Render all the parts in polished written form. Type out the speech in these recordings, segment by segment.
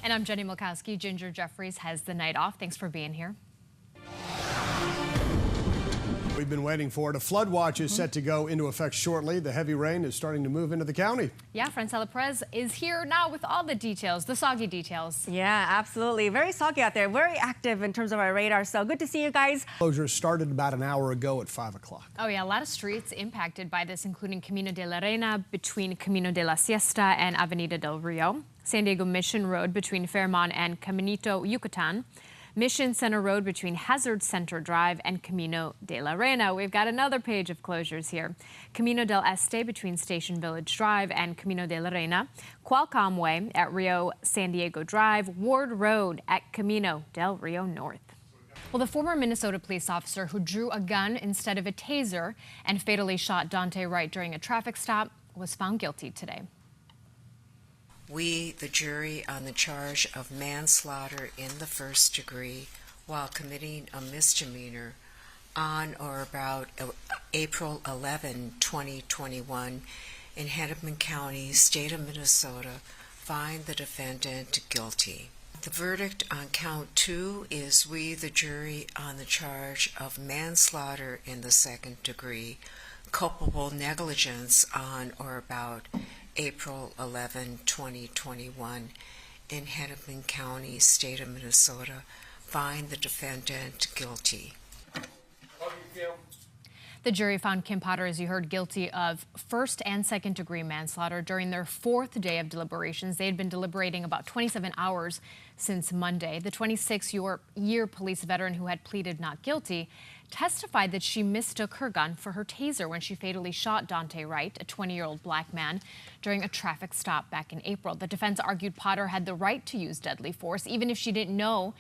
And I'm Jenny Milkowski. Ginger Jeffries has the night off. Thanks for being here. We've been waiting for it. A flood watch is set to go into effect shortly. The heavy rain is starting to move into the county. Yeah, Francella Perez is here now with all the details, the soggy details. Yeah, absolutely. Very soggy out there. Very active in terms of our radar. So good to see you guys. Closure started about an hour ago at 5 o'clock. Oh, yeah. A lot of streets impacted by this, including Camino de la Reina between Camino de la Siesta and Avenida del Rio, San Diego Mission Road between Fairmont and Caminito Yucatan, Mission Center Road between Hazard Center Drive and Camino de la Reina. We've got another page of closures here. Camino del Este between Station Village Drive and Camino de la Reina, Qualcomm Way at Rio San Diego Drive, Ward Road at Camino del Rio North. Well, the former Minnesota police officer who drew a gun instead of a taser and fatally shot Dante Wright during a traffic stop was found guilty today. We, the jury, on the charge of manslaughter in the first degree while committing a misdemeanor on or about April 11, 2021 in Hennepin County, state of Minnesota, find the defendant guilty. The verdict on count 2 is we, the jury, on the charge of manslaughter in the second degree, culpable negligence on or about April 11, 2021 in Hennepin County, state of Minnesota, find the defendant guilty. The jury found Kim Potter, as you heard, guilty of first and second degree manslaughter during their 4th day of deliberations. They had been deliberating about 27 hours since Monday. The 26-year police veteran who had pleaded not guilty testified that she mistook her gun for her taser when she fatally shot Dante Wright, a 20-year-old black man, during a traffic stop back in April. The defense argued Potter had the right to use deadly force, even if she didn't know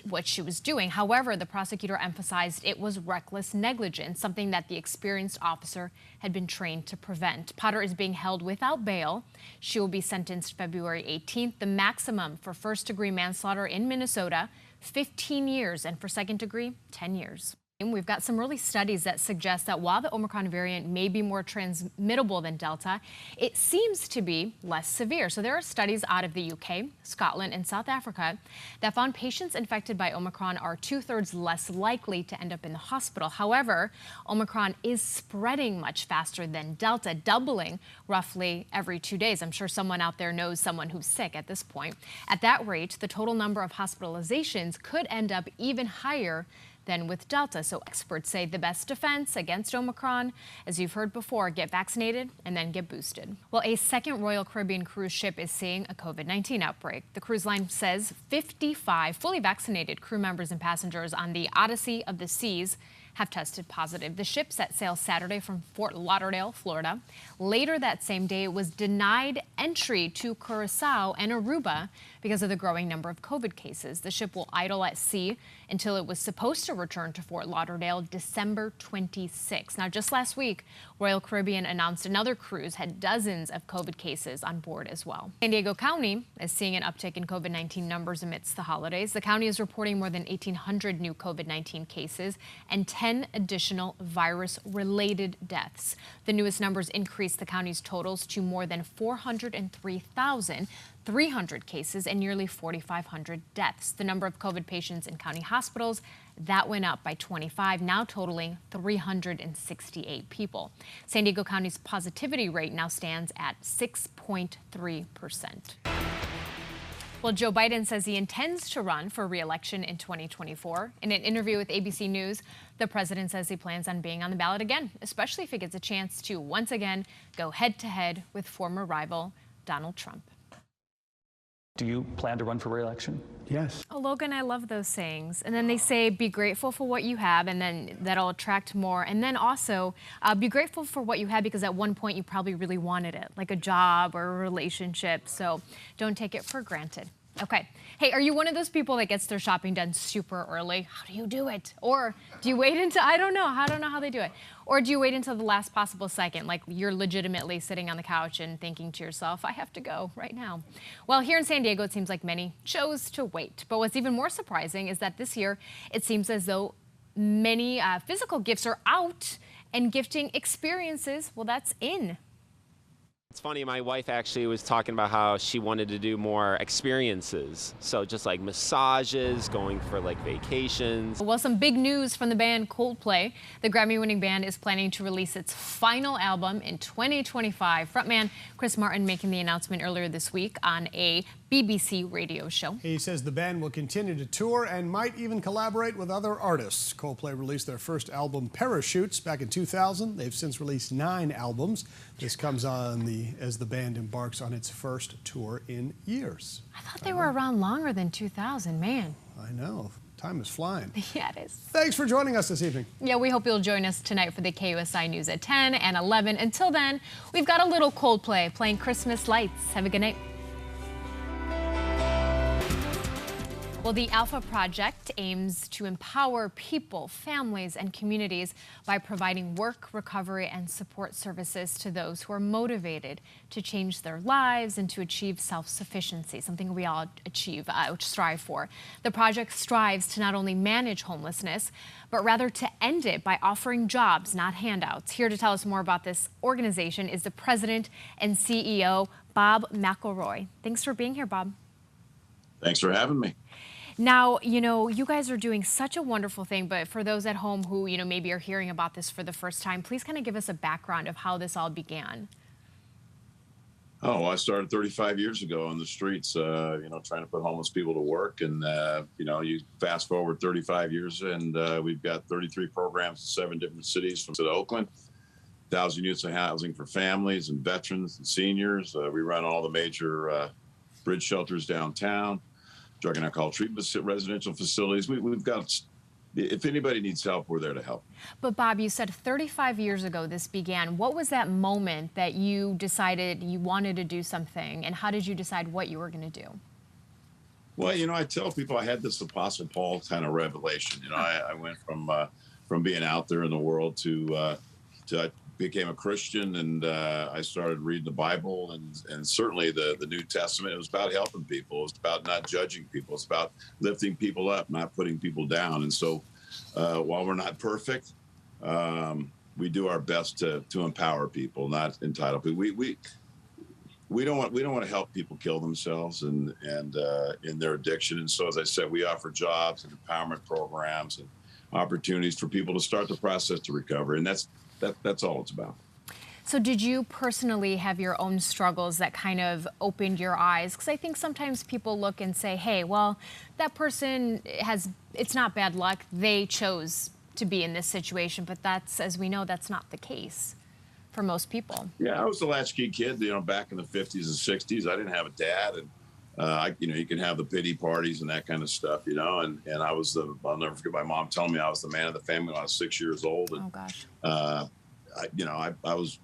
what she was doing. However, the prosecutor emphasized it was reckless negligence, something that the experienced officer had been trained to prevent. Potter is being held without bail. She will be sentenced February 18th. The maximum for first-degree manslaughter in Minnesota, 15 years, and for second degree, 10 years. We've got some early studies that suggest that while the Omicron variant may be more transmittable than Delta, it seems to be less severe. So there are studies out of the UK, Scotland, and South Africa that found patients infected by Omicron are 2/3 less likely to end up in the hospital. However, Omicron is spreading much faster than Delta, doubling roughly every 2 days. I'm sure someone out there knows someone who's sick at this point. At that rate, the total number of hospitalizations could end up even higher than with Delta. So experts say the best defense against Omicron, as you've heard before, get vaccinated and then get boosted. Well, a second Royal Caribbean cruise ship is seeing a COVID-19 outbreak. The cruise line says 55 fully vaccinated crew members and passengers on the Odyssey of the Seas have tested positive. The ship set sail Saturday from Fort Lauderdale, Florida. Later that same day, it was denied entry to Curacao and Aruba because of the growing number of COVID cases. The ship will idle at sea until it was supposed to return to Fort Lauderdale December 26. Now, just last week, Royal Caribbean announced another cruise had dozens of COVID cases on board as well. San Diego County is seeing an uptick in COVID-19 numbers amidst the holidays. The county is reporting more than 1,800 new COVID-19 cases and 10 additional virus-related deaths. The newest numbers increased the county's totals to more than 403,300 cases and nearly 4,500 deaths. The number of COVID patients in county hospitals, that went up by 25, now totaling 368 people. San Diego County's positivity rate now stands at 6.3%. Well, Joe Biden says he intends to run for re-election in 2024. In an interview with ABC News, the president says he plans on being on the ballot again, especially if he gets a chance to once again go head-to-head with former rival Donald Trump. Do you plan to run for re-election? Yes. Oh, Logan, I love those sayings. And then they say, be grateful for what you have, and then that'll attract more. And then also, be grateful for what you had because at one point you probably really wanted it, like a job or a relationship. So don't take it for granted. Okay. Hey, are you one of those people that gets their shopping done super early? How do you do it? Or do you wait until, I don't know how they do it. Or do you wait until the last possible second, like you're legitimately sitting on the couch and thinking to yourself, I have to go right now? Well, here in San Diego, it seems like many chose to wait. But what's even more surprising is that this year, it seems as though many physical gifts are out and gifting experiences, well, that's in. It's funny, my wife actually was talking about how she wanted to do more experiences. So just like massages, going for like vacations. Well, some big news from the band Coldplay. The Grammy-winning band is planning to release its final album in 2025. Frontman Chris Martin making the announcement earlier this week on a BBC radio show. He says the band will continue to tour and might even collaborate with other artists. Coldplay released their first album, Parachutes, back in 2000. They've since released 9 albums. This comes on as the band embarks on its first tour in years. I thought they were around longer than 2000, man. I know. Time is flying. Yeah, it is. Thanks for joining us this evening. Yeah, we hope you'll join us tonight for the KUSI News at 10 and 11. Until then, we've got a little Coldplay playing Christmas lights. Have a good night. Well, the Alpha Project aims to empower people, families, and communities by providing work, recovery, and support services to those who are motivated to change their lives and to achieve self-sufficiency, something we all strive for. The project strives to not only manage homelessness, but rather to end it by offering jobs, not handouts. Here to tell us more about this organization is the president and CEO, Bob McElroy. Thanks for being here, Bob. Thanks for having me. Now, you guys are doing such a wonderful thing, but for those at home who, maybe are hearing about this for the first time, please kind of give us a background of how this all began. Oh, I started 35 years ago on the streets, trying to put homeless people to work. And, you fast forward 35 years and we've got 33 programs in 7 different cities from to Oakland, 1,000 units of housing for families and veterans and seniors. We run all the major bridge shelters downtown. Drug and alcohol treatment residential facilities. We've got, if anybody needs help, we're there to help. But Bob, you said 35 years ago this began. What was that moment that you decided you wanted to do something, and how did you decide what you were going to do? Well, I tell people I had this Apostle Paul kind of revelation. I went from being out there in the world to I became a Christian, and I started reading the Bible and certainly the New Testament. It was about helping people. It was about not judging people. It's about lifting people up, not putting people down. And so while we're not perfect, we do our best to empower people, not entitle people. We don't want to help people kill themselves and in their addiction. And so, as I said, we offer jobs and empowerment programs and opportunities for people to start the process to recover. And that's all it's about. So did you personally have your own struggles that kind of opened your eyes? Because I think sometimes people look and say, hey, well, that person it's not bad luck. They chose to be in this situation. But as we know, that's not the case for most people. Yeah, I was a latchkey kid, back in the 50s and 60s. I didn't have a dad. And you can have the pity parties and that kind of stuff, and I'll never forget my mom telling me I was the man of the family when I was 6 years old. And, oh, gosh. I was,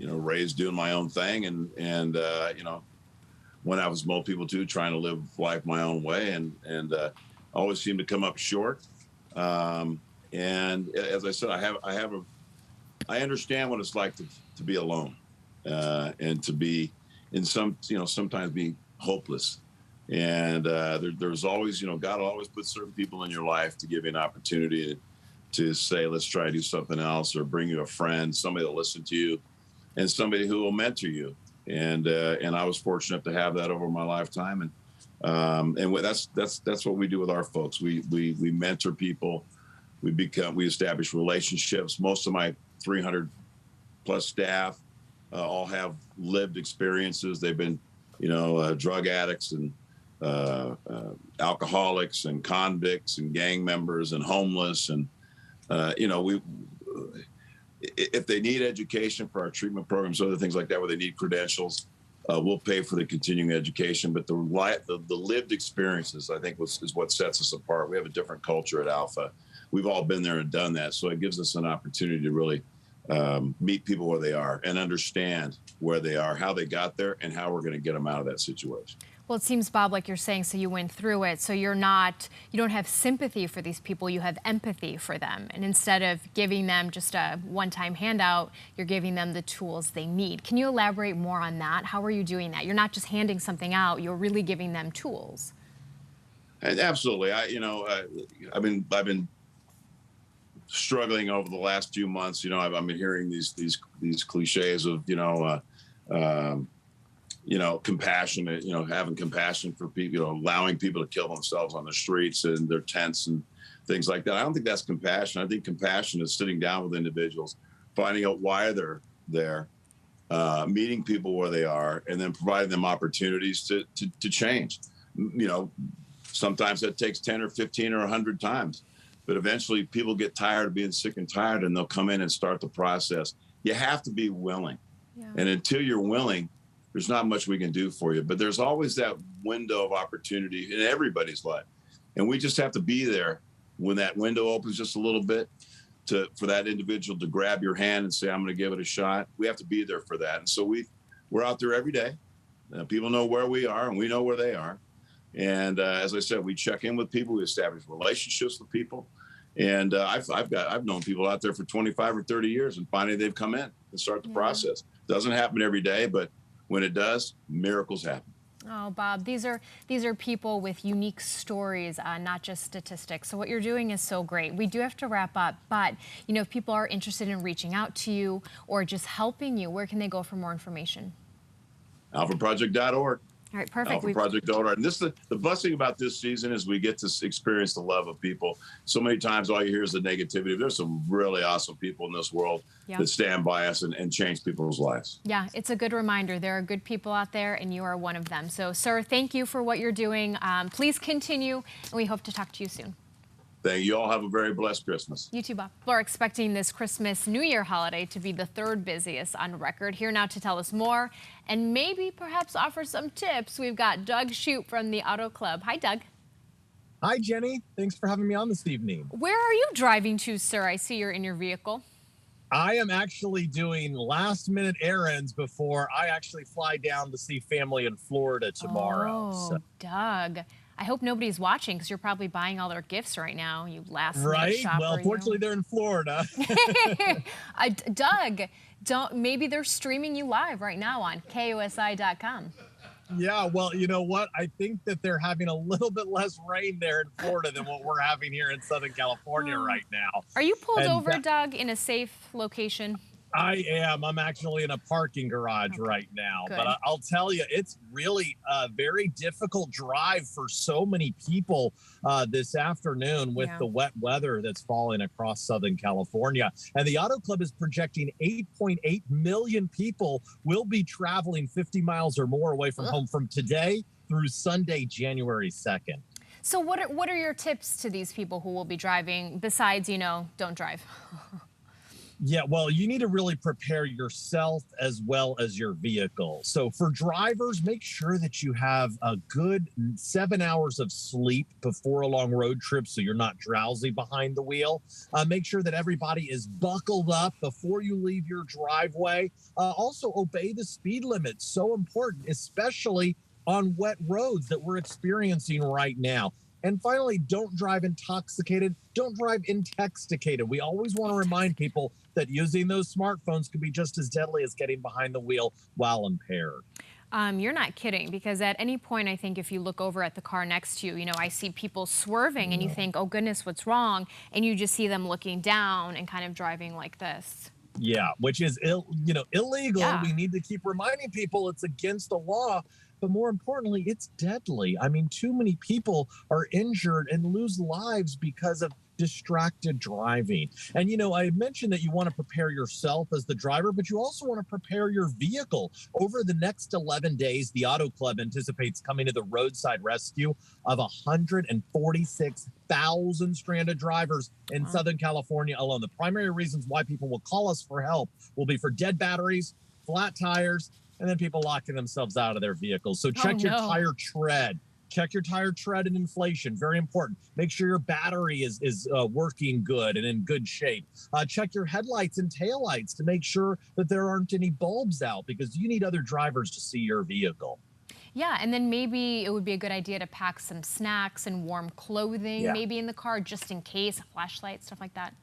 raised doing my own thing and when I was most people too, trying to live life my own way and always seemed to come up short. And as I said, I understand what it's like to be alone and to be sometimes be hopeless. And there's always, God will always put certain people in your life to give you an opportunity to say, let's try to do something else, or bring you a friend, somebody that'll listen to you, and somebody who will mentor you. And I was fortunate to have that over my lifetime. And that's what we do with our folks. We mentor people. We establish relationships. Most of my 300 plus staff all have lived experiences. They've been drug addicts and alcoholics and convicts and gang members and homeless. And, if they need education for our treatment programs, other things like that, where they need credentials, we'll pay for the continuing education. But the lived experiences, I think, is what sets us apart. We have a different culture at Alpha. We've all been there and done that. So it gives us an opportunity to really meet people where they are and understand where they are, how they got there, and how we're going to get them out of that situation. Well, it seems, Bob, like you're saying, so you went through it. So you don't have sympathy for these people, you have empathy for them. And instead of giving them just a one-time handout, you're giving them the tools they need. Can you elaborate more on that? How are you doing that? You're not just handing something out, you're really giving them tools. And absolutely. I've been struggling over the last few months. I've been hearing these cliches of, compassionate, having compassion for people, allowing people to kill themselves on the streets and their tents and things like that. I don't think that's compassion. I think compassion is sitting down with individuals, finding out why they're there, meeting people where they are, and then providing them opportunities to change. Sometimes that takes 10 or 15 or 100 times, but eventually people get tired of being sick and tired, and they'll come in and start the process. You have to be willing. Yeah. And until you're willing, there's not much we can do for you, but there's always that window of opportunity in everybody's life. And we just have to be there when that window opens just a little bit for that individual to grab your hand and say, I'm going to give it a shot. We have to be there for that. And so we're out there every day. People know where we are and we know where they are. And as I said, we check in with people, we establish relationships with people. And I've known people out there for 25 or 30 years, and finally they've come in and start the process. Doesn't happen every day, but when it does, miracles happen. Oh, Bob, these are people with unique stories, not just statistics. So what you're doing is so great. We do have to wrap up, but if people are interested in reaching out to you or just helping you, where can they go for more information? alphaproject.org. All right, perfect. Alphaproject.org. And the blessing about this season is we get to experience the love of people. So many times all you hear is the negativity. There's some really awesome people in this world that stand by us and change people's lives. Yeah, it's a good reminder. There are good people out there, and you are one of them. So, sir, thank you for what you're doing. Please continue, and we hope to talk to you soon. Thank you. All have a very blessed Christmas. You too, Bob. We're expecting this Christmas New Year holiday to be the third busiest on record. Here now to tell us more and maybe perhaps offer some tips, we've got Doug Shoup from the Auto Club. Hi, Doug. Hi, Jenny. Thanks for having me on this evening. Where are you driving to, sir? I see you're in your vehicle. I am actually doing last-minute errands before I actually fly down to see family in Florida tomorrow. Oh, Doug. I hope nobody's watching because you're probably buying all their gifts right now, you last-minute shopper. Well, fortunately, they're in Florida. Doug, maybe they're streaming you live right now on KOSI.com. Yeah, well, you know what? I think that they're having a little bit less rain there in Florida than what we're having here in Southern California right now. Are you pulled over, Doug, in a safe location? I am. I'm actually in a parking garage right now. Good. But I'll tell you, it's really a very difficult drive for so many people this afternoon with the wet weather that's falling across Southern California. And the Auto Club is projecting 8.8 million people will be traveling 50 miles or more away from home from today through Sunday, January 2nd. So what are your tips to these people who will be driving besides, don't drive? Yeah, well, you need to really prepare yourself as well as your vehicle. So for drivers, make sure that you have a good 7 hours of sleep before a long road trip so you're not drowsy behind the wheel. Make sure that everybody is buckled up before you leave your driveway. Also, obey the speed limit. So important, especially on wet roads that we're experiencing right now. And finally, don't drive intoxicated. Don't drive intoxicated. We always want to remind people that using those smartphones can be just as deadly as getting behind the wheel while impaired. You're not kidding, because at any point, I think if you look over at the car next to you, I see people swerving and you think, oh goodness, what's wrong? And you just see them looking down and kind of driving like this. Yeah, which is illegal. Yeah. We need to keep reminding people it's against the law. But more importantly, it's deadly. I mean, too many people are injured and lose lives because of distracted driving. And, I mentioned that you want to prepare yourself as the driver, but you also want to prepare your vehicle. Over the next 11 days, the Auto Club anticipates coming to the roadside rescue of 146,000 stranded drivers in Southern California alone. The primary reasons why people will call us for help will be for dead batteries, flat tires, and then people locking themselves out of their vehicles. So check your tire tread. Check your tire tread and inflation. Very important. Make sure your battery is working good and in good shape. Check your headlights and taillights to make sure that there aren't any bulbs out, because you need other drivers to see your vehicle. Yeah, and then maybe it would be a good idea to pack some snacks and warm clothing maybe in the car just in case, a flashlight, stuff like that.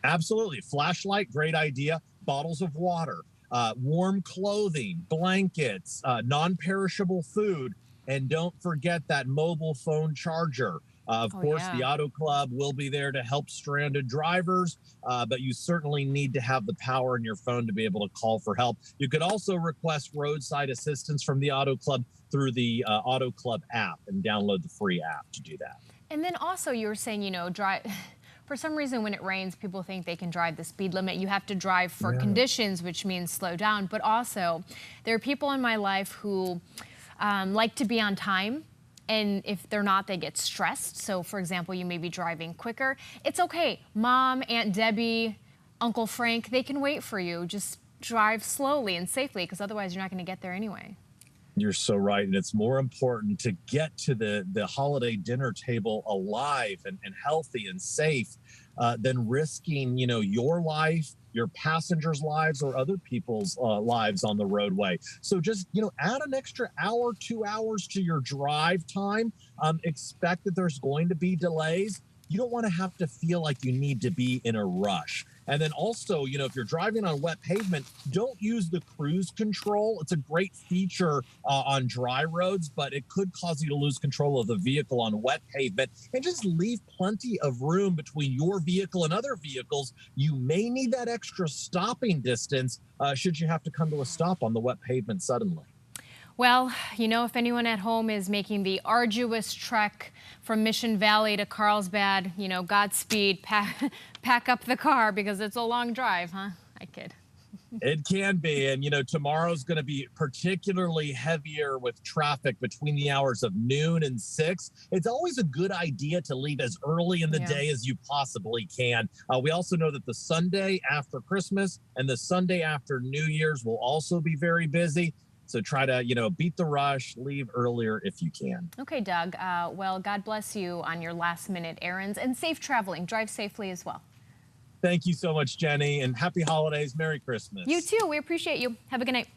Absolutely. Flashlight, great idea. Bottles of water. Warm clothing, blankets, non-perishable food, and don't forget that mobile phone charger. Of course, yeah. the Auto Club will be there to help stranded drivers, but you certainly need to have the power in your phone to be able to call for help. You could also request roadside assistance from the Auto Club through the Auto Club app and download the free app to do that. And then also you were saying, drive. For some reason, when it rains, people think they can drive the speed limit. You have to drive for conditions, which means slow down. But also, there are people in my life who like to be on time. And if they're not, they get stressed. So, for example, you may be driving quicker. It's okay. Mom, Aunt Debbie, Uncle Frank, they can wait for you. Just drive slowly and safely, because otherwise you're not going to get there anyway. You're so right. And it's more important to get to the holiday dinner table alive and healthy and safe than risking, your life, your passengers' lives, or other people's lives on the roadway. So just, add an extra hour, 2 hours to your drive time. Expect that there's going to be delays. You don't want to have to feel like you need to be in a rush. And then also, if you're driving on wet pavement, don't use the cruise control. It's a great feature on dry roads, but it could cause you to lose control of the vehicle on wet pavement. And just leave plenty of room between your vehicle and other vehicles. You may need that extra stopping distance should you have to come to a stop on the wet pavement suddenly. Well, if anyone at home is making the arduous trek from Mission Valley to Carlsbad, Godspeed, pack up the car, because it's a long drive, huh? I kid. It can be. And, tomorrow's going to be particularly heavier with traffic between the hours of noon and 6. It's always a good idea to leave as early in the day as you possibly can. We also know that the Sunday after Christmas and the Sunday after New Year's will also be very busy. So try to, beat the rush, leave earlier if you can. Okay, Doug. Well, God bless you on your last minute errands, and safe traveling. Drive safely as well. Thank you so much, Jenny, and happy holidays. Merry Christmas. You too. We appreciate you. Have a good night.